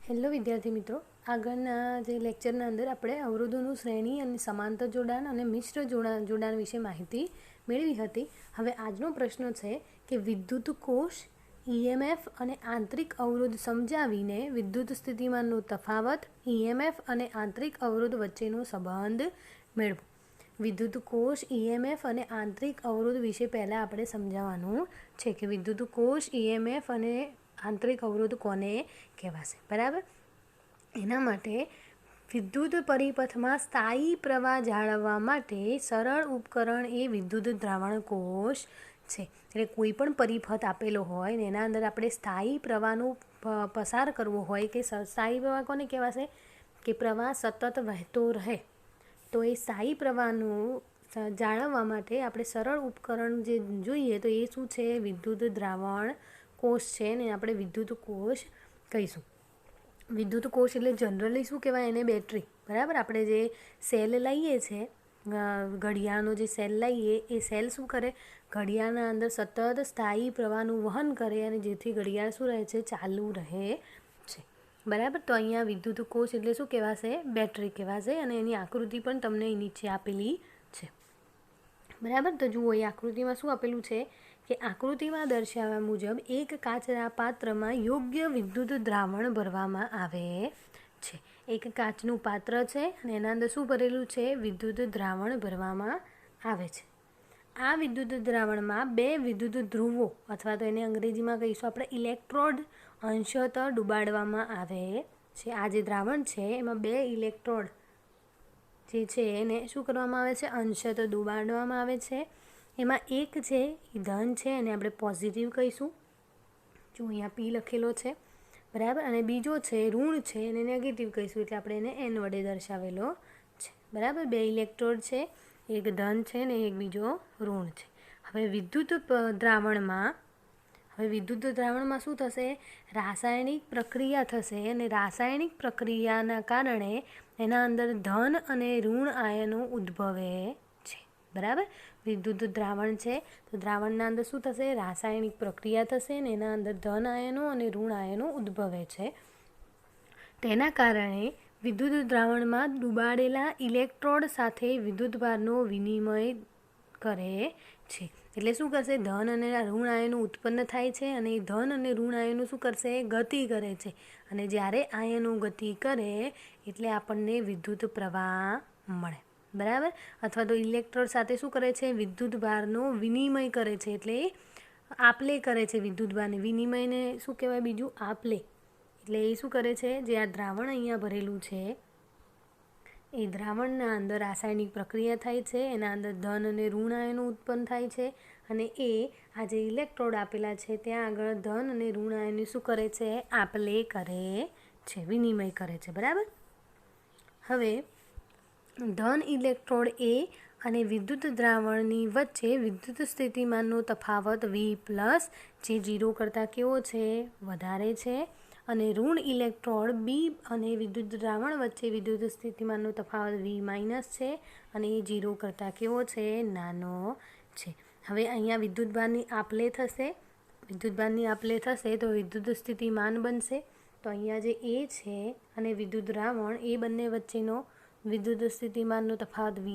Hello વિદ્યાર્થી મિત્રો, આગળના જે લેક્ચરના અંદર આપણે અવરોધોનું શ્રેણી અને સમાંતર જોડાણ અને મિશ્ર જોડાણ વિશે માહિતી મેળવી હતી. હવે આજનો પ્રશ્ન છે કે વિદ્યુત કોષ, ઈએમએફ અને આંતરિક અવરોધ સમજાવીને વિદ્યુત સ્થિતિમાનનો તફાવત, ઈએમએફ અને આંતરિક અવરોધ વચ્ચેનો સંબંધ મેળવો. વિદ્યુત કોષ, ઈએમએફ અને આંતરિક અવરોધ વિશે પહેલાં આપણે સમજાવવાનું છે કે વિદ્યુત કોષ, ઈએમએફ અને આંતરિક અવરોધ કોને કહેવાશે. બરાબર, એના માટે વિદ્યુત પરિપથમાં સ્થાયી પ્રવાહ જાળવવા માટે સરળ ઉપકરણ એ વિદ્યુત દ્રાવણ કોષ છે. એટલે કોઈ પણ પરિપથ આપેલો હોય ને એના અંદર આપણે સ્થાયી પ્રવાહનું પસાર કરવો હોય કે સ્થાયી પ્રવાહ કોને કહેવાશે કે પ્રવાહ સતત વહેતો રહે, તો એ સ્થાયી પ્રવાહનું જાળવવા માટે આપણે સરળ ઉપકરણ જે જોઈએ તો એ શું છે? વિદ્યુત દ્રાવણ કોષ છે ને આપણે વિદ્યુત કોષ કહીશું. વિદ્યુત કોષ એટલે જનરલી શું કહેવાય એને? બેટરી. બરાબર, આપણે જે સેલ લઈએ છીએ, ઘડિયાળનો જે સેલ લઈએ એ સેલ શું કરે? ઘડિયાળના અંદર સતત સ્થાયી પ્રવાહનું વહન કરે અને જેથી ઘડિયાળ શું રહે છે? ચાલુ રહે છે. બરાબર, તો અહીંયા વિદ્યુત કોષ એટલે શું કહેવાશે? બેટરી કહેવાશે અને એની આકૃતિ પણ તમને નીચે આપેલી છે. બરાબર, તો જુઓ એ આકૃતિમાં શું આપેલું છે કે આકૃતિમાં દર્શાવ્યા મુજબ એક કાચના પાત્રમાં યોગ્ય વિદ્યુત દ્રાવણ ભરવામાં આવે છે. એક કાચનું પાત્ર છે અને એના અંદર શું ભરેલું છે? વિદ્યુત દ્રાવણ ભરવામાં આવે છે. આ વિદ્યુત દ્રાવણમાં બે વિદ્યુત ધ્રુવો અથવા તો એને અંગ્રેજીમાં કહીશું આપણે ઇલેક્ટ્રોડ અંશતઃ ડુબાડવામાં આવે છે. આ જે દ્રાવણ છે એમાં બે ઇલેક્ટ્રોડ જે છે એને શું કરવામાં આવે છે? અંશતઃ ડુબાડવામાં આવે છે. એમાં એક છે એ ધન છે અને આપણે પોઝિટિવ કહીશું, જો અહીંયા પી લખેલો છે. બરાબર, અને બીજો છે ઋણ છે એને નેગેટિવ કહીશું, એટલે આપણે એને એન વડે દર્શાવેલો છે. બરાબર, બે ઇલેક્ટ્રોડ છે, એક ધન છે ને એક બીજો ઋણ છે. હવે વિદ્યુત દ્રાવણમાં શું થશે? રાસાયણિક પ્રક્રિયા થશે અને રાસાયણિક પ્રક્રિયાના કારણે એના અંદર ધન અને ઋણ આયનો ઉદ્ભવે છે. બરાબર, વિદ્યુત દ્રાવણ છે તો દ્રાવણના અંદર શું થશે? રાસાયણિક પ્રક્રિયા થશે ને એના અંદર ધન આયનો અને ઋણ આયનો ઉદ્ભવે છે. તેના કારણે વિદ્યુત દ્રાવણમાં ડુબાડેલા ઇલેક્ટ્રોડ સાથે વિદ્યુતભારનો વિનિમય કરે છે. એટલે શું કરશે? ધન અને ઋણ આયનો ઉત્પન્ન થાય છે અને એ ધન અને ઋણ આયનો શું કરશે? ગતિ કરે છે. અને જ્યારે આયનો ગતિ કરે એટલે આપણને વિદ્યુત પ્રવાહ મળે. બરાબર, અથવા તો ઇલેક્ટ્રોડ સાથે શું કરે છે? વિદ્યુત ભારનો વિનિમય કરે છે. એટલે આપલે કરે છે વિદ્યુતભારને. વિનિમયને શું કહેવાય? બીજું આપલે. એટલે એ શું કરે છે? જે આ દ્રાવણ અહીંયા ભરેલું છે એ દ્રાવણના અંદર રાસાયણિક પ્રક્રિયા થાય છે, એના અંદર ધન અને ઋણ આયનો ઉત્પન્ન થાય છે અને એ આ જે ઇલેક્ટ્રોડ આપેલા છે ત્યાં આગળ ધન અને ઋણ આયનની શું કરે છે? આપલે કરે છે, વિનિમય કરે છે. બરાબર, હવે ધન ઇલેક્ટ્રોડ એ અને વિદ્યુત દ્રાવણની વચ્ચે વિદ્યુત સ્થિતિમાનનો તફાવત V+, જે 0 કરતાં કેવો છે? વધારે છે. અને ઋણ ઇલેક્ટ્રોડ બી અને વિદ્યુત દ્રાવણ વચ્ચે વિદ્યુત સ્થિતિમાનનો તફાવત V- છે અને એ 0 કરતાં કેવો છે? નાનો છે. હવે અહીંયા વિદ્યુતભારની આપલે થશે તો વિદ્યુત સ્થિતિમાન બનશે. તો અહીંયા જે એ છે અને વિદ્યુત દ્રાવણ એ બંને વચ્ચેનો વિદ્યુત સ્થિતિમાનનો તફાવત V+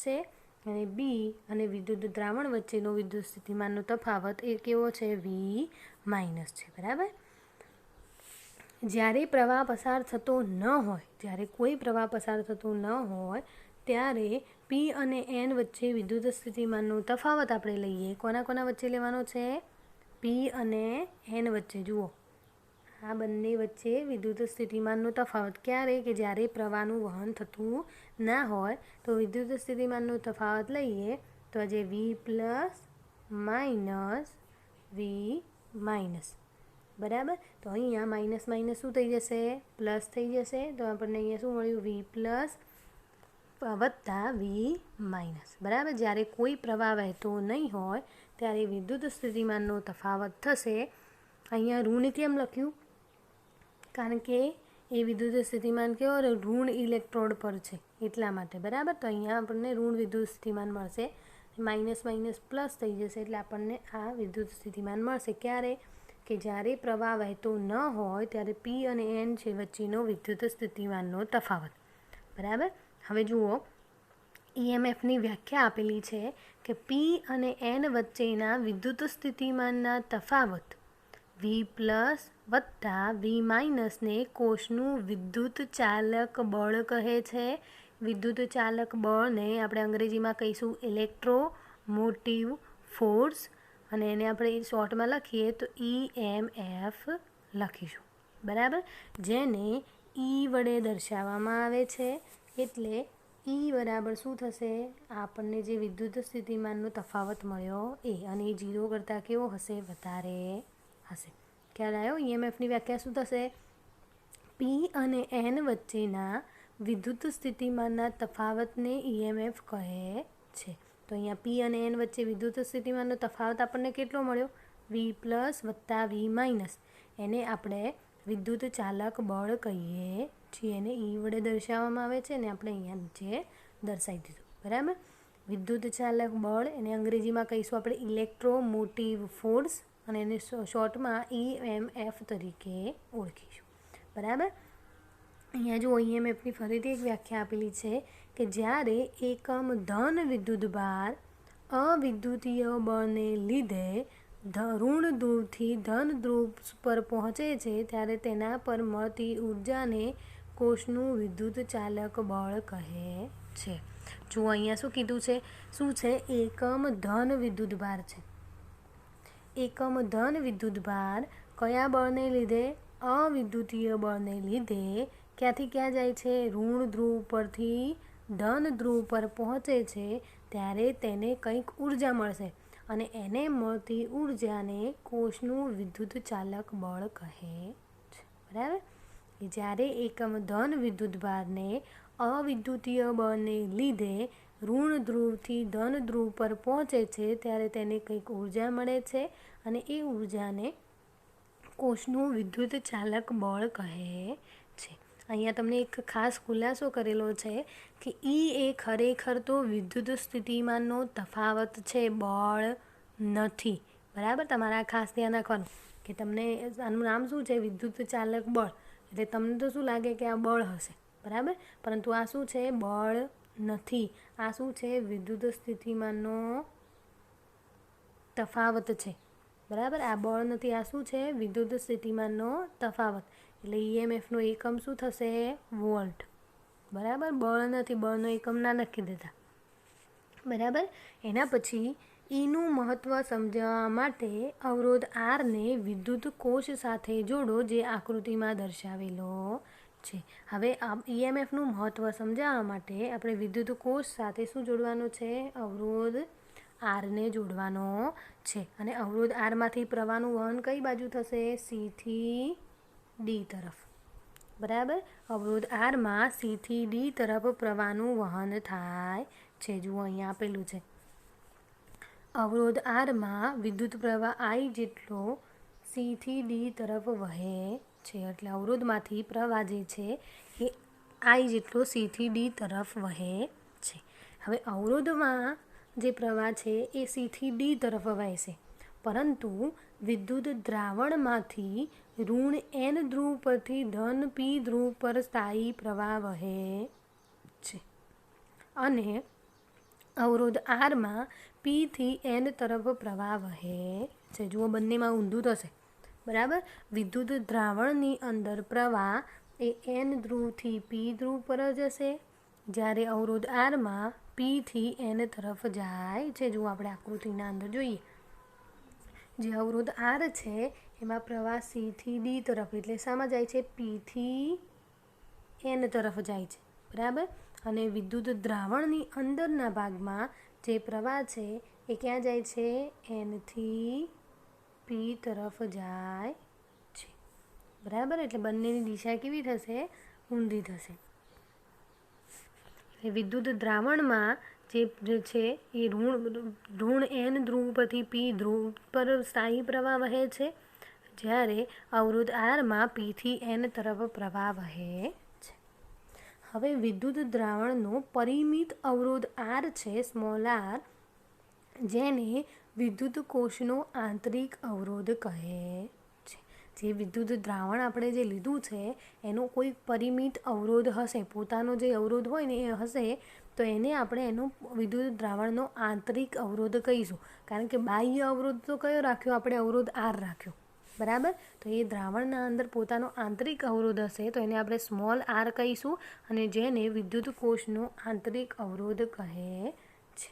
છે અને બી અને વિદ્યુત દ્રાવણ વચ્ચેનો વિદ્યુત સ્થિતિમાનનો તફાવત એ કેવો છે? V- છે. બરાબર, જ્યારે પ્રવાહ પસાર થતો ન હોય, જ્યારે કોઈ પ્રવાહ પસાર થતો ન હોય ત્યારે પી અને એન વચ્ચે વિદ્યુત સ્થિતિમાનનો તફાવત આપણે લઈએ. કોના વચ્ચે લેવાનો છે? પી અને એન વચ્ચે. જુઓ, આ બંને વચ્ચે વિદ્યુત સ્થિતિમાનનો તફાવત ક્યારે? કે જ્યારે પ્રવાહનું વહન થતું ના હોય તો વિદ્યુત સ્થિતિમાનનો તફાવત લઈએ તો આજે V+ V-. બરાબર, તો અહીંયા માઇનસ માઇનસ શું થઈ જશે? પ્લસ થઈ જશે. તો આપણને અહીંયા શું મળ્યું? V+ વત્તા V-. બરાબર, જ્યારે કોઈ પ્રવાહ વહેતો નહીં હોય ત્યારે વિદ્યુત સ્થિતિમાનનો તફાવત થશે. અહીંયા ઋણ કેમ લખ્યું? કારણ કે એ વિદ્યુત સ્થિતિમાન કેવો? ઋણ ઇલેક્ટ્રોડ પર છે એટલા માટે. બરાબર, તો અહીંયા આપણને ઋણ વિદ્યુત સ્થિતિમાન મળશે. માઇનસ માઇનસ પ્લસ થઈ જશે એટલે આપણને આ વિદ્યુત સ્થિતિમાન મળશે. ક્યારે? કે જ્યારે પ્રવાહ વહેતો ન હોય ત્યારે P અને N છે વચ્ચેનો વિદ્યુત સ્થિતિમાનનો તફાવત. બરાબર. હવે જુઓ, EMFની વ્યાખ્યા આપેલી છે કે P અને N વચ્ચેના વિદ્યુત સ્થિતિમાનના તફાવત V+ વત્તા V- ને કોષનું વિદ્યુત ચાલક બળ કહે છે. વિદ્યુત ચાલક બળને આપણે અંગ્રેજીમાં કહીશું ઇલેક્ટ્રોમોટિવ ફોર્સ, અને એને આપણે શોર્ટમાં લખીએ તો EMF લખીશું. બરાબર. જેને E વડે દર્શાવવામાં આવે છે. એટલે E બરાબર શું થશે? આપણને જે વિદ્યુત સ્થિતિમાનનો તફાવત મળ્યો એ, અને એ 0 કરતાં કેવો હશે? વધારે હશે. ખ્યાલ આવ્યો? EMFની વ્યાખ્યા શું થશે? P અને N વચ્ચેના વિદ્યુત સ્થિતિમાનના તફાવતને EMF કહે છે. તો અહીંયા P અને N વચ્ચે વિદ્યુત સ્થિતિમાનનો તફાવત આપણને કેટલો મળ્યો? V+ વત્તા V-. એને આપણે વિદ્યુત ચાલક બળ કહીએ છીએ. એને E વડે દર્શાવવામાં આવે છે, અને આપણે અહીંયા નીચે દર્શાવી દીધું. બરાબર. વિદ્યુત ચાલક બળ એને અંગ્રેજીમાં કહીશું આપણે ઇલેક્ટ્રોમોટિવ ફોર્સ, અને એને શોર્ટમાં EMF તરીકે ઓળખીશું. બરાબર. અહીંયા જો EMFની ફરીથી એક વ્યાખ્યા આપેલી છે કે જ્યારે એકમ ધન વિદ્યુતભાર અવિદ્યુતીય બળને લીધે ઋણ ધ્રુવથી ધન ધ્રુવ પર પહોંચે છે ત્યારે તેના પર મળતી ઉર્જાને કોષનું વિદ્યુત ચાલક બળ કહે છે. જો અહીંયા શું કીધું છે? શું છે? એકમ ધન વિદ્યુતભાર છે. એકમ ધન વિદ્યુતભાર કયા બળને લીધે? અવિદ્યુતીય બળને લીધે ક્યાંથી ક્યાં જાય છે? ઋણ ધ્રુવ પરથી ધન ધ્રુવ પર પહોંચે છે ત્યારે તેને કંઈક ઉર્જા મળશે, અને એને મળતી ઉર્જાને કોષનું વિદ્યુત ચાલક બળ કહે છે. બરાબર. જ્યારે એકમ ધન વિદ્યુતભારને અવિદ્યુતીય બળને લીધે ઋણ ધ્રુવથી ધન ધ્રુવ પર પહોંચે છે ત્યારે તેને કંઈક ઉર્જા મળે છે, અને એ ઉર્જાને કોષનું વિદ્યુત ચાલક બળ કહે છે. અહીંયા તમને એક ખાસ ખુલાસો કરેલો છે કે E એ ખરેખર તો વિદ્યુત સ્થિતિમાનનો તફાવત છે, બળ નથી. બરાબર. તમારે આ ખાસ ધ્યાન રાખવાનું કે તમને આનું નામ શું છે? વિદ્યુત ચાલક બળ. એટલે તમને તો શું લાગે કે આ બળ હશે. બરાબર. પરંતુ આ શું છે? બળ નથી. આ શું છે? વિદ્યુત સ્થિતિમાનનો તફાવત છે. બરાબર. આ બળ નથી. આ શું છે? વિદ્યુત સ્થિતિમાનનો તફાવત. એટલે EMFનો એકમ શું થશે? વોલ્ટ. બરાબર. બળ નથી. બળનો એકમ ના લખી દેતા. બરાબર. એના પછી Eનું મહત્ત્વ સમજાવવા માટે અવરોધ Rને વિદ્યુત કોષ સાથે જોડો, જે આકૃતિમાં દર્શાવેલો છે. હવે EMFનું મહત્ત્વ સમજાવવા માટે આપણે વિદ્યુત કોષ સાથે શું જોડવાનું છે? અવરોધ Rને જોડવાનો છે. અને અવરોધ Rમાંથી પ્રવાહનું વહન કઈ બાજુ થશે? C થી D તરફ. બરાબર. અવરોધ Rમાં C થી D તરફ પ્રવાહનું વહન થાય છે. જુઓ અહીંયા આપેલું છે. અવરોધ Rમાં વિદ્યુત પ્રવાહ I જેટલો C થી D તરફ વહે છે. એટલે અવરોધમાંથી પ્રવાહ જે છે એ I જેટલો C થી D તરફ વહે છે. હવે અવરોધમાં જે પ્રવાહ છે એ C થી D તરફ વહેશે, પરંતુ વિદ્યુત દ્રાવણમાંથી ઋણ N ધ્રુવ પરથી ધન P ધ્રુવ પર સ્થાયી પ્રવાહ વહે છે, અને અવરોધ Rમાં P થી N તરફ પ્રવાહ વહે છે. જુઓ, બંનેમાં ઊંધું થશે. બરાબર. વિદ્યુત દ્રાવણની અંદર પ્રવાહ એ N ધ્રુવથી P ધ્રુવ પર જશે, જ્યારે અવરોધ Rમાં P થી N તરફ જાય છે. જુઓ, આપણે આકૃતિના અંદર જોઈએ. જે અવરોધ R છે એમાં પ્રવાહ C થી D તરફ, એટલે શામાં જાય છે? P થી N તરફ જાય છે. બરાબર. અને વિદ્યુત દ્રાવણની અંદરના ભાગમાં જે પ્રવાહ છે એ ક્યાં જાય છે? N થી P તરફ જાય છે. બરાબર. એટલે બંનેની દિશા કેવી થશે? ઊંધી થશે. વિદ્યુત દ્રાવણમાં જે છે એ ઋણ N ધ્રુવ પરથી P ધ્રુવ પર સ્થાયી પ્રવાહ વહે છે, જ્યારે અવરોધ Rમાં P થી N તરફ પ્રવાહ વહે છે. હવે વિદ્યુત દ્રાવણનો પરિમિત અવરોધ R છે, સ્મોલ r, જેને વિદ્યુત કોષનો આંતરિક અવરોધ કહે જે વિદ્યુત દ્રાવણ આપણે જે લીધું છે એનો કોઈ પરિમિત અવરોધ હશે, પોતાનો જે અવરોધ હોય ને એ હશે, તો એને આપણે એનો વિદ્યુત દ્રાવણનો આંતરિક અવરોધ કહીશું. કારણ કે બાહ્ય અવરોધ તો કયો રાખ્યો આપણે? અવરોધ R રાખ્યો, બરાબર. તો એ દ્રાવણના અંદર પોતાનો આંતરિક અવરોધ હશે તો એને આપણે સ્મોલ r કહીશું, અને જેને વિદ્યુત કોષનો આંતરિક અવરોધ કહે છે,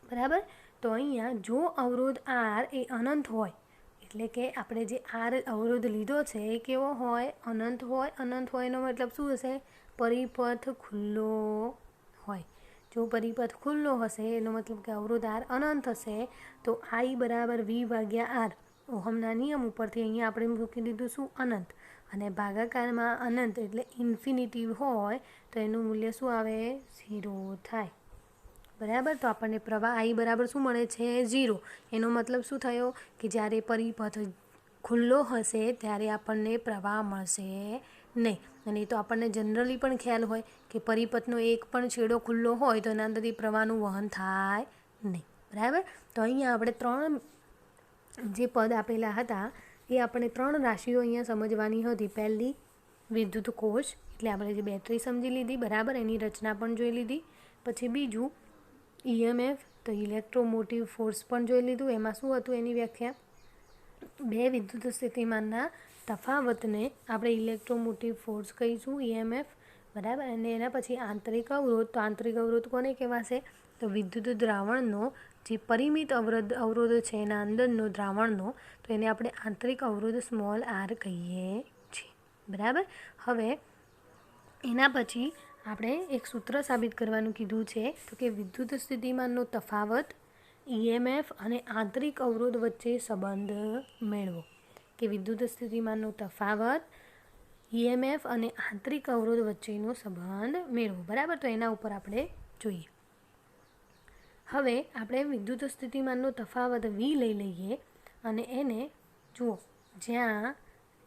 બરાબર. તો અહીંયા જો અવરોધ R એ અનંત હોય, એટલે કે આપણે જે R અવરોધ લીધો છે એ કેવો હોય? અનંત હોય. અનંત હોય એનો મતલબ શું હશે? પરિપથ ખુલ્લો હોય. જો પરિપથ ખુલ્લો હશે એનો મતલબ કે અવરોધ R અનંત હશે, તો I બરાબર V/R ઓહમના નિયમ ઉપરથી અહીંયા આપણે મૂકી દીધું શું? અનંત. અને ભાગાકારમાં અનંત એટલે ઇન્ફિનિટી હોય તો એનું મૂલ્ય શું આવે? 0 થાય, બરાબર. તો આપણને પ્રવાહ I બરાબર શું મળે છે? 0. એનો મતલબ શું થયો? કે જ્યારે પરિપથ ખુલ્લો હશે ત્યારે આપણને પ્રવાહ મળશે નહીં. અને એ તો આપણને જનરલી પણ ખ્યાલ હોય કે પરિપથનો એક પણ છેડો ખુલ્લો હોય તો એના અંદરથી પ્રવાહનું વહન થાય નહીં, બરાબર. તો અહીંયા આપણે 3 જે પદ આપેલા હતા એ આપણે 3 રાશિઓ અહીંયા સમજવાની હતી. પહેલી વિદ્યુત કોષ, એટલે આપણે જે બેટરી સમજી લીધી, બરાબર, એની રચના પણ જોઈ લીધી. પછી બીજું EMF, તો ઇલેક્ટ્રોમોટિવ ફોર્સ પણ જોઈ લીધું. એમાં શું હતું એની વ્યાખ્યા? બે વિદ્યુત સ્થિતિમાનના તફાવતને આપણે ઇલેક્ટ્રોમોટિવ ફોર્સ કહીશું, EMF, બરાબર. અને એના પછી આંતરિક અવરોધ, તો આંતરિક અવરોધ કોને કહેવાશે? તો વિદ્યુત દ્રાવણનો જે પરિમિત અવરોધ છે એના અંદરનો દ્રાવણનો, તો એને આપણે આંતરિક અવરોધ સ્મોલ r કહીએ છીએ, બરાબર. હવે એના પછી આપણે એક સૂત્ર સાબિત કરવાનું કીધું છે, તો કે વિદ્યુત સ્થિતિમાનનો તફાવત, EMF અને આંતરિક અવરોધ વચ્ચે સંબંધ મેળવો. કે વિદ્યુત સ્થિતિમાનનો તફાવત, EMF અને આંતરિક અવરોધ વચ્ચેનો સંબંધ મેળવો, બરાબર. તો એના ઉપર આપણે જોઈએ. હવે આપણે વિદ્યુત સ્થિતિમાનનો તફાવત V લઈ લઈએ અને એને જુઓ, જ્યાં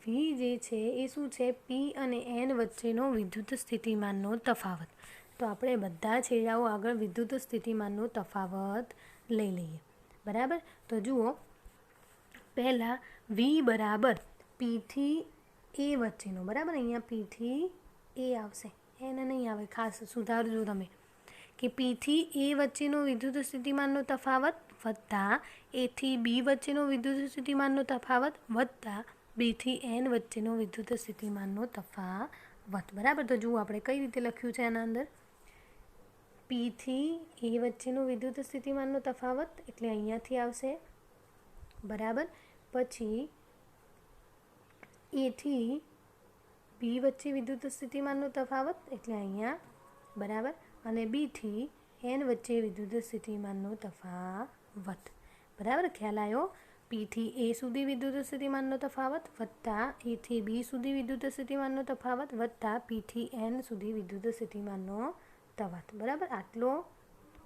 V જે છે એ શું છે? P અને N વચ્ચેનો વિદ્યુત સ્થિતિમાનનો તફાવત. તો આપણે બધા છેડાઓ આગળ વિદ્યુત સ્થિતિમાનનો તફાવત લઈ લઈએ, બરાબર. તો જુઓ, પહેલાં V બરાબર P થી A વચ્ચેનો, બરાબર. અહીંયા P થી A આવશે, એને નહીં આવે, ખાસ સુધારજો તમે, કે P થી A વચ્ચેનો વિદ્યુત સ્થિતિમાનનો તફાવત વત્તા A થી B વચ્ચેનો વિદ્યુત સ્થિતિમાનનો તફાવત વત્તા B થી N વચ્ચેનો વિદ્યુત સ્થિતિમાનનો તફાવત, બરાબર. તો જુઓ આપણે કઈ રીતે લખ્યું છે આના અંદર? P થી A વચ્ચેનો વિદ્યુત સ્થિતિમાનનો તફાવત એટલે અહીંયાથી આવશે, બરાબર. પછી A થી B વચ્ચે વિદ્યુત સ્થિતિમાનનો તફાવત એટલે અહીંયા, બરાબર. અને B થી N વચ્ચે વિદ્યુત સ્થિતિમાનનો તફાવત, બરાબર. ખ્યાલ આવ્યો? P થી A સુધી વિદ્યુત સ્થિતિમાનનો તફાવત વત્તા A થી B સુધી વિદ્યુત સ્થિતિમાનનો તફાવત વત્તા P થી N સુધી વિદ્યુત સ્થિતિમાનનો તફાવત, બરાબર. આટલો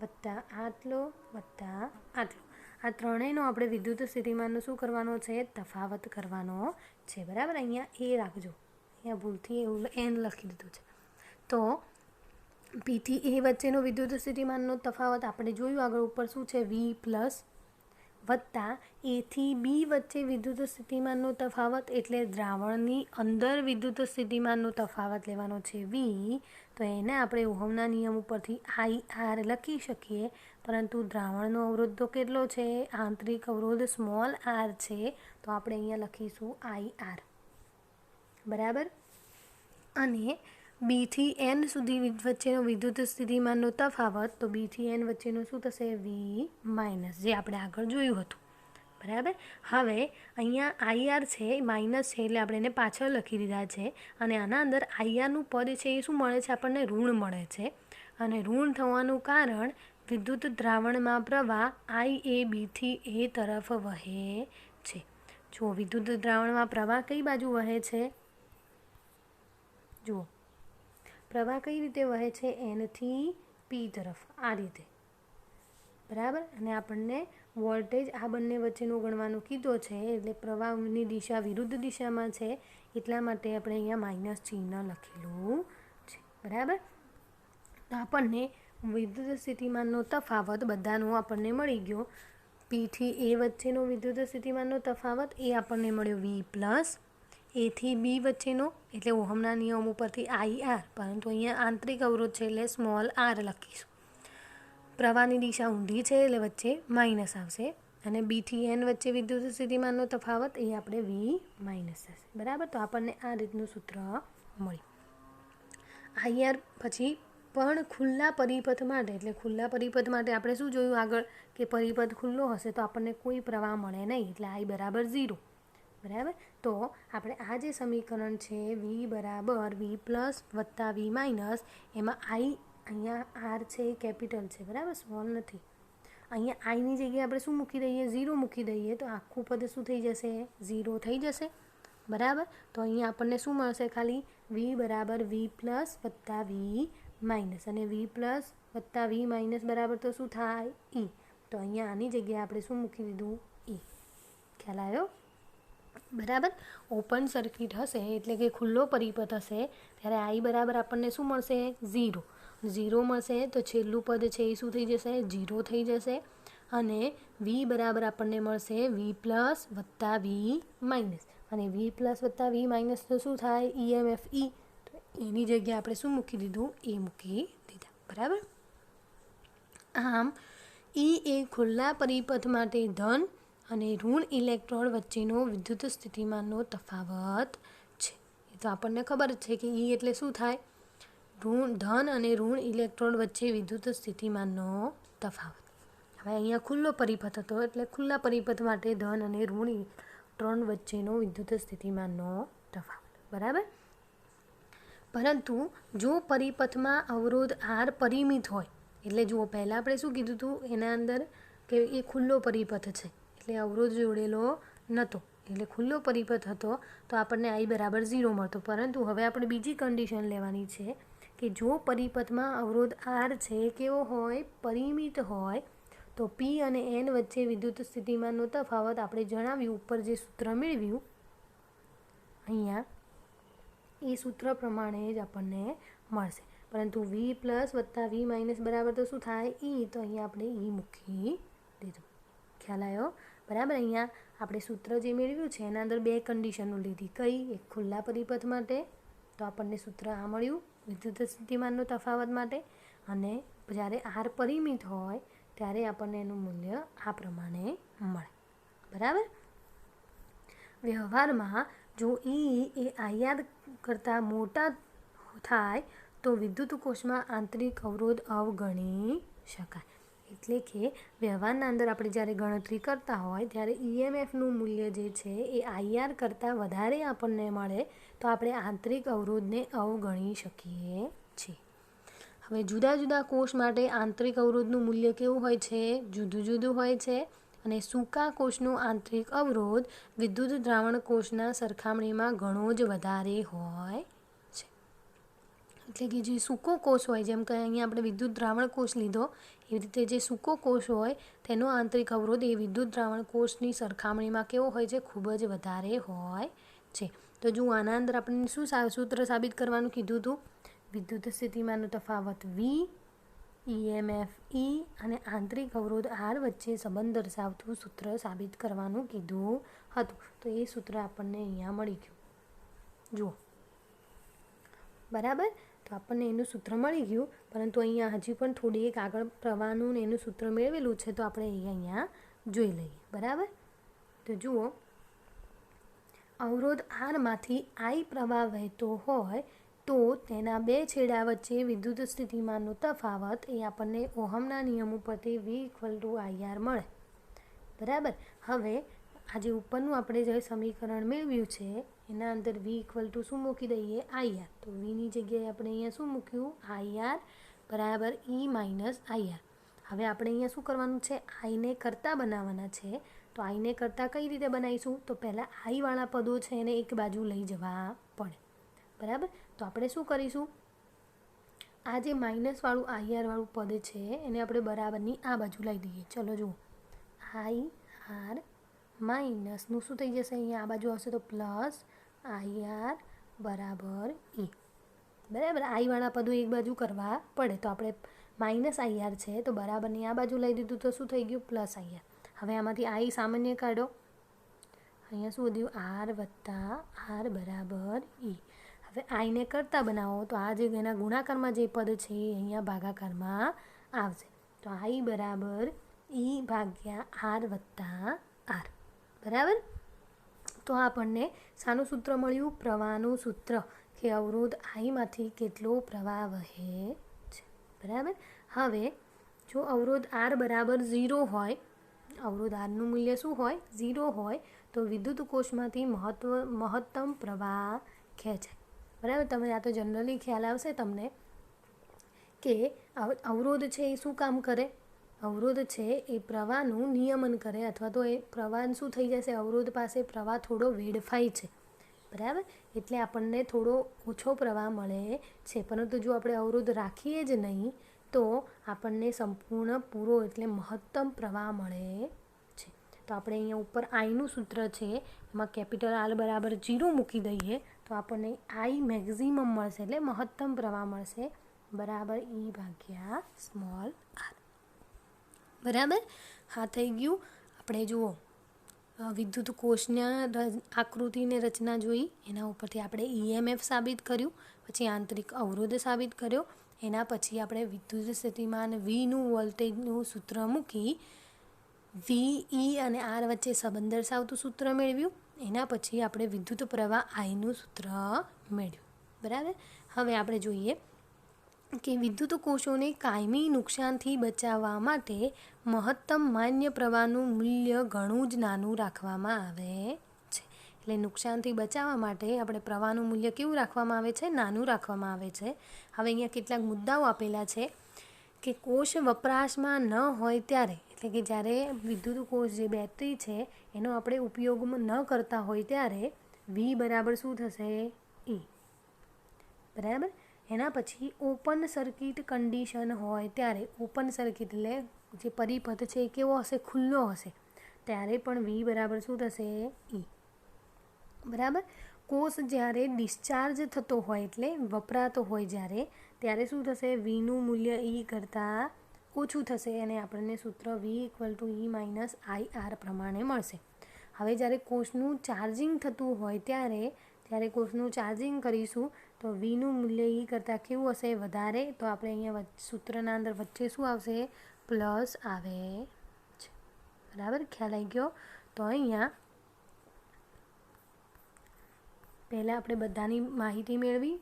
વત્તા આટલો વત્તા આટલો, આ ત્રણેયનો આપણે વિદ્યુત સ્થિતિમાનનો શું કરવાનો છે? તફાવત કરવાનો છે, બરાબર. અહીંયા A રાખજો, અહીંયા ભૂલથી એવું N લખી દીધું છે. તો P થી A વચ્ચેનો વિદ્યુત સ્થિતિમાનનો તફાવત આપણે જોયું આગળ ઉપર શું છે? V પ્લસ વત્તા A થી B વચ્ચે વિદ્યુત સ્થિતિમાનનો તફાવત એટલે દ્રાવણની અંદર વિદ્યુત સ્થિતિમાનનો તફાવત લેવાનો છે V. તો એને આપણે ઓહમના નિયમ ઉપરથી IR લખી શકીએ, પરંતુ દ્રાવણનો અવરોધ તો કેટલો છે? આંતરિક અવરોધ સ્મોલ r છે, તો આપણે અહીંયા લખીશું IR, બરાબર. અને B થી N સુધી વચ્ચેનો વિદ્યુત સ્થિતિમાનનો તફાવત, તો B થી N વચ્ચેનો શું થશે? V માઇનસ, જે આપણે આગળ જોયું હતું, બરાબર. હવે અહીંયા IR છે, માઇનસ છે, એટલે આપણે એને પાછળ લખી દીધા છે. અને આના અંદર IRનું પદ છે એ શું મળે છે? આપણને ઋણ મળે છે. અને ઋણ થવાનું કારણ વિદ્યુત દ્રાવણમાં પ્રવાહ I એ B થી A તરફ વહે છે. જો વિદ્યુત દ્રાવણમાં પ્રવાહ કઈ બાજુ વહે છે? જુઓ, પ્રવાહ કઈ રીતે વહે છે? N થી P તરફ, આ રીતે, બરાબર. અને આપણને વોલ્ટેજ આ બંને વચ્ચેનો ગણવાનો કીધો છે, એટલે પ્રવાહની દિશા વિરુદ્ધ દિશામાં છે, એટલા માટે આપણે અહીંયા માઇનસ ચિહ્ન લખેલું છે, બરાબર. તો આપણને વિદ્યુત સ્થિતિમાનનો તફાવત બધાનો આપણને મળી ગયો. પીથી એ વચ્ચેનો વિદ્યુત સ્થિતિમાનનો તફાવત એ આપણને મળ્યો V પ્લસ એથી બી વચ્ચેનો એટલે ઓહમના નિયમ ઉપરથી IR, પરંતુ અહીંયા આંતરિક અવરોધ છે એટલે સ્મોલ r લખીશું. પ્રવાહની દિશા ઊંધી છે એટલે વચ્ચે માઇનસ આવશે અને બીથી એન વચ્ચે વિદ્યુત સ્થિતિમાનનો તફાવત એ આપણે V માઇનસ થશે. બરાબર, તો આપણને આ રીતનું સૂત્ર મળ્યું. IR પછી પણ ખુલ્લા પરિપથ માટે, એટલે ખુલ્લા પરિપથ માટે આપણે શું જોયું આગળ કે પરિપથ ખુલ્લો હશે તો આપણને કોઈ પ્રવાહ મળે નહીં, એટલે I બરાબર 0. બરાબર, તો આપણે આ જે સમીકરણ છે V બરાબર V પ્લસ વત્તા V માઇનસ, એમાં I અહીંયા R છે એ કેપિટલ છે, બરાબર, સ્મોલ નથી. અહીંયા આઈની જગ્યાએ આપણે શું મૂકી દઈએ? 0 મૂકી દઈએ તો આખું પદ શું થઈ જશે? 0 થઈ જશે. બરાબર, તો અહીંયા આપણને શું મળશે? ખાલી V બરાબર V પ્લસ વત્તા V માઇનસ, અને V પ્લસ વત્તા V માઇનસ બરાબર તો શું થાય? E. તો અહીંયા આની જગ્યાએ આપણે શું મૂકી દીધું? E. ખ્યાલ આવ્યો? બરાબર, ઓપન સર્કિટ હશે એટલે કે ખુલ્લો પરિપથ હશે ત્યારે I બરાબર આપણને શું મળશે? 0. 0 મળશે તો છેલ્લું પદ છે એ શું થઈ જશે? 0 થઈ જશે. અને V બરાબર આપણને મળશે V પ્લસ વત્તા V માઇનસ, અને V પ્લસ વત્તા V માઇનસ તો શું થાય? EMF E. તો એની જગ્યાએ આપણે શું મૂકી દીધું? એ મૂકી દીધા. બરાબર, આમ E એ ખુલ્લા પરિપથ માટે ધન અને ઋણ ઇલેક્ટ્રોડ વચ્ચેનો વિદ્યુત સ્થિતિમાનનો તફાવત છે. એ તો આપણને ખબર જ છે કે E એટલે શું થાય? ધન અને ઋણ ઇલેક્ટ્રોડ વચ્ચે વિદ્યુત સ્થિતિમાનનો તફાવત. હવે અહીંયા ખુલ્લો પરિપથ હતો એટલે ખુલ્લા પરિપથ માટે ધન અને ઋણ ઇલેક્ટ્રોન વચ્ચેનો વિદ્યુત સ્થિતિમાનનો તફાવત. બરાબર, પરંતુ જો પરિપથમાં અવરોધ R પરિમિત હોય, એટલે જુઓ પહેલાં આપણે શું કીધું હતું એના અંદર કે એ ખુલ્લો પરિપથ છે એટલે અવરોધ જોડેલો નહોતો, એટલે ખુલ્લો પરિપથ હતો તો આપણને I બરાબર 0 મળતો. પરંતુ હવે આપણે બીજી કન્ડિશન લેવાની છે કે જો પરિપથમાં અવરોધ R છે કેવો હોય? પરિમિત હોય, તો P અને N વચ્ચે વિદ્યુત સ્થિતિમાનનો તફાવત આપણે જણાવ્યું ઉપર જે સૂત્ર મેળવ્યું અહીંયા એ સૂત્ર પ્રમાણે જ આપણને મળશે. પરંતુ V પ્લસ વત્તા V માઇનસ બરાબર તો શું થાય? E. તો અહીંયા આપણે E મૂકી દીધું. ખ્યાલ આવ્યો? બરાબર, અહીંયા આપણે સૂત્ર જે મેળવ્યું છે એના અંદર બે કન્ડિશનો લીધી. કઈ? એક ખુલ્લા પરિપથ માટે તો આપણને સૂત્ર આ મળ્યું વિદ્યુત સ્થિતિમાનનો તફાવત માટે, અને જ્યારે R પરિમિત હોય ત્યારે આપણને એનું મૂલ્ય આ પ્રમાણે મળે. બરાબર, વ્યવહારમાં જો E એ IR કરતાં મોટા થાય તો વિદ્યુત કોષમાં આંતરિક અવરોધ અવગણી શકાય. એટલે કે વ્યવહારના અંદર આપણે જ્યારે ગણતરી કરતા હોય ત્યારે EMFનું મૂલ્ય જે છે એ IR કરતાં વધારે આપણને મળે તો આપણે આંતરિક અવરોધને અવગણી શકીએ છીએ. હવે જુદા જુદા કોષ માટે આંતરિક અવરોધનું મૂલ્ય કેવું હોય છે? જુદું જુદું હોય છે. અને સૂકા કોષનો આંતરિક અવરોધ વિદ્યુત દ્રાવણ કોષના સરખામણીમાં ઘણો જ વધારે હોય છે. એટલે કે જે સૂકો કોષ હોય, જેમ કે અહીંયા આપણે વિદ્યુત દ્રાવણ કોષ લીધો, એવી રીતે જે સૂકો કોષ હોય તેનો આંતરિક અવરોધ એ વિદ્યુત દ્રાવણ કોષની સરખામણીમાં કેવો હોય છે? ખૂબ જ વધારે હોય છે. તો જો આના અંદર આપણને શું સૂત્ર સાબિત કરવાનું કીધું હતું? વિદ્યુત સ્થિતિમાનનો તફાવત V, EMF E અને આંતરિક અવરોધ R વચ્ચે સંબંધ દર્શાવતું સૂત્ર સાબિત કરવાનું કીધું હતું. તો એ સૂત્ર આપણને અહીંયા મળી ગયું. જુઓ, બરાબર, તો આપણને એનું સૂત્ર મળી ગયું, પરંતુ અહીંયા હજી પણ થોડી એક આગળ પ્રવાહનું એનું સૂત્ર મેળવેલું છે તો આપણે અહીંયા જોઈ લઈએ. બરાબર, તો જુઓ, અવરોધ R માંથી I પ્રવાહ વહેતો હોય તો તેના બે છેડા વચ્ચે વિદ્યુત સ્થિતિમાનનો તફાવત એ આપણને ઓહમના નિયમ ઉપરથી V = IR મળે. બરાબર, હવે આજે ઉપરનું આપણે જે સમીકરણ મેળવ્યું છે એના અંદર V = શું મૂકી દઈએ? IR. તો Vની જગ્યાએ આપણે અહીંયા શું મૂક્યું? IR બરાબર E માઇનસ IR. હવે આપણે અહીંયા શું કરવાનું છે? Iને કરતા બનાવવાના છે. તો Iને કરતા કઈ રીતે બનાવીશું? તો પહેલાં I વાળા પદો છે એને એક બાજુ લઈ જવા પડે. બરાબર, તો આપણે શું કરીશું? આ જે માઇનસ વાળું IR વાળું પદ છે એને આપણે બરાબરની આ બાજુ લઈ દઈએ. ચલો જુઓ, IR માઇનસનું શું થઈ જશે? અહીંયા આ બાજુ આવશે તો પ્લસ IR બરાબર E. બરાબર, I વાળા પદો એક બાજુ કરવા પડે તો આપણે માઇનસ IR છે તો બરાબરની આ બાજુ લઈ દીધું તો શું થઈ ગયું? Plus IR. હવે આમાંથી આઈ સામાન્ય કાઢો, અહીંયા શું વધ્યું આર વત્તા આર બરાબર ઈ. હવે આઈને કરતા બનાવો તો આ જે એના ગુણાકારમાં જે પદ છે એ અહીંયા ભાગાકારમાં આવશે. તો આઈ બરાબર ઈ ભાગ્યા આર વત્તા આર. બરાબર. તો આપણને શાનું સૂત્ર મળ્યું? પ્રવાહનું સૂત્ર, કે અવરોધ આઈમાંથી કેટલો પ્રવાહ વહે છે. બરાબર. હવે જો અવરોધ આર બરાબર 0 હોય, અવરોધ આરનું મૂલ્ય શું હોય? 0 હોય, તો વિદ્યુત કોષમાંથી મહત્તમ પ્રવાહ ખેંચાય. બરાબર. તમે આ તો જનરલી ખ્યાલ આવશે તમને કે અવરોધ છે એ શું કામ કરે? અવરોધ છે એ પ્રવાહનું નિયમન કરે, અથવા તો એ પ્રવાહ શું થઈ જશે? અવરોધ પાસે પ્રવાહ થોડો વેડફાય છે. બરાબર. એટલે આપણને થોડો ઓછો પ્રવાહ મળે છે. પરંતુ જો આપણે અવરોધ રાખીએ જ નહીં તો આપણને સંપૂર્ણ પૂરો એટલે મહત્તમ પ્રવાહ મળે છે. તો આપણે અહીંયા ઉપર આઈનું સૂત્ર છે એમાં કેપિટલ આર બરાબર 0 મૂકી દઈએ તો આપણને આઈ મેક્ઝિમમ મળશે, એટલે મહત્તમ પ્રવાહ મળશે, બરાબર ઈ ભાગ્યા સ્મોલ આર. બરાબર. હા, થઈ ગયું. આપણે જુઓ વિદ્યુત કોષના આકૃતિને રચના જોઈ, એના ઉપરથી આપણે EMF સાબિત કર્યું, પછી આંતરિક અવરોધ સાબિત કર્યો, એના પછી આપણે વિદ્યુત સ્થિતિમાન Vનું વોલ્ટેજનું સૂત્ર મૂકી V, E અને R વચ્ચે સંબંધ દર્શાવતું સૂત્ર મેળવ્યું. એના પછી આપણે વિદ્યુત પ્રવાહ આઈનું સૂત્ર મેળવ્યું. બરાબર. હવે આપણે જોઈએ કે વિદ્યુત કોષોને કાયમી નુકસાનથી બચાવવા માટે મહત્તમ માન્ય પ્રવાહનું મૂલ્ય ઘણું જ નાનું રાખવામાં આવે છે. એટલે નુકસાનથી બચાવવા માટે આપણે પ્રવાહનું મૂલ્ય કેવું રાખવામાં આવે છે? નાનું રાખવામાં આવે છે. હવે અહીંયા કેટલાક મુદ્દાઓ આપેલા છે કે કોષ વપરાશમાં ન હોય ત્યારે, એટલે કે જ્યારે વિદ્યુત કોષ જે બેટરી છે એનો આપણે ઉપયોગમાં ન કરતા હોય ત્યારે V બરાબર શું થશે? E. બરાબર. એના પછી ઓપન સર્કિટ કન્ડિશન હોય ત્યારે, ઓપન સર્કિટ એટલે જે પરિપથ છે એ કેવો હશે? ખુલ્લો હશે. ત્યારે પણ V બરાબર શું થશે? E. બરાબર. કોષ જ્યારે ડિસ્ચાર્જ થતો હોય એટલે વપરાતો હોય જ્યારે, ત્યારે શું થશે? Vનું મૂલ્ય E કરતાં ઓછું થશે અને આપણને સૂત્ર V = E - IR પ્રમાણે મળશે. હવે જ્યારે કોષનું ચાર્જિંગ થતું હોય ત્યારે કોષનું ચાર્જિંગ કરીશું તો Vનું મૂલ્ય E કરતાં કેવું હશે? વધારે. તો આપણે અહીંયા સૂત્રના અંદર વચ્ચે શું આવશે? પ્લસ આવે છે. બરાબર. ખ્યાલ આવી ગયો? તો અહીંયા પહેલાં આપણે બધાની માહિતી મેળવી,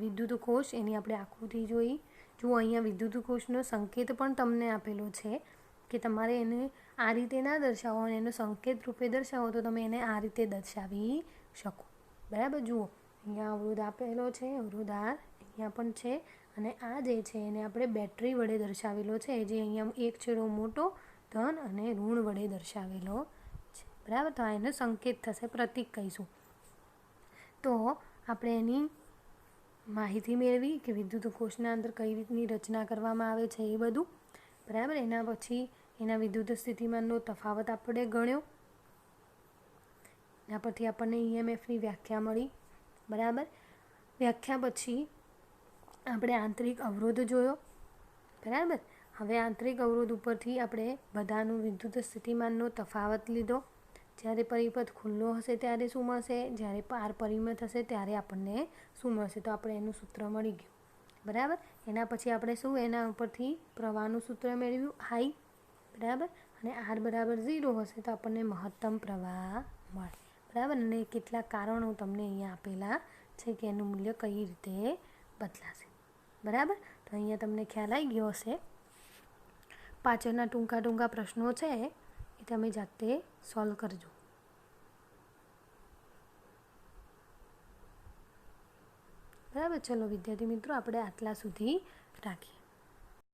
વિદ્યુત કોષ એની આપણે આકૃતિ જોઈ. જુઓ અહીંયા વિદ્યુત કોષનો સંકેત પણ તમને આપેલો છે કે તમારે એને આ રીતે ના દર્શાવો અને એનો સંકેત રૂપે દર્શાવો તો તમે એને આ રીતે દર્શાવી શકો. બરાબર. જુઓ અહીંયા અવરોધ આપેલો છે, અવરોધ આર અહીંયા પણ છે, અને આ જે છે એને આપણે બેટરી વડે દર્શાવેલો છે, જે અહીંયા એક છેડો મોટો ધન અને ઋણ વડે દર્શાવેલો છે. બરાબર. તો આ એનો સંકેત થશે, પ્રતીક કહીશું. તો આપણે એની માહિતી મેળવી કે વિદ્યુત કોષના અંદર કઈ રીતની રચના કરવામાં આવે છે એ બધું. બરાબર. એના પછી એના વિદ્યુત સ્થિતિમાનનો તફાવત આપણે ગણ્યો. એના પરથી આપણને EMFની વ્યાખ્યા મળી. બરાબર. વ્યાખ્યા પછી આપણે આંતરિક અવરોધ જોયો. બરાબર. હવે આંતરિક અવરોધ ઉપરથી આપણે બધાનું વિદ્યુત સ્થિતિમાનનો તફાવત લીધો. જ્યારે પરિપથ ખુલ્લો હશે ત્યારે શું મળશે? જ્યારે પાર પરિમિત હશે ત્યારે આપણને શું મળશે? તો આપણે એનું સૂત્ર મળી ગયું. બરાબર. એના પછી આપણે શું એના ઉપરથી પ્રવાહનું સૂત્ર મેળવ્યું I. બરાબર. અને R બરાબર 0 હશે તો આપણને મહત્તમ પ્રવાહ મળે. બરાબર. અને કેટલાક કારણો તમને અહીંયા આપેલા છે કે એનું મૂલ્ય કઈ રીતે બદલાશે. બરાબર. તો અહીંયા તમને ખ્યાલ આવી ગયો હશે. પાછળના ટૂંકા પ્રશ્નો છે એ તમે જાતે સોલ્વ કરજો. બરાબર. ચલો વિદ્યાર્થી મિત્રો, આપણે આટલા સુધી રાખીએ.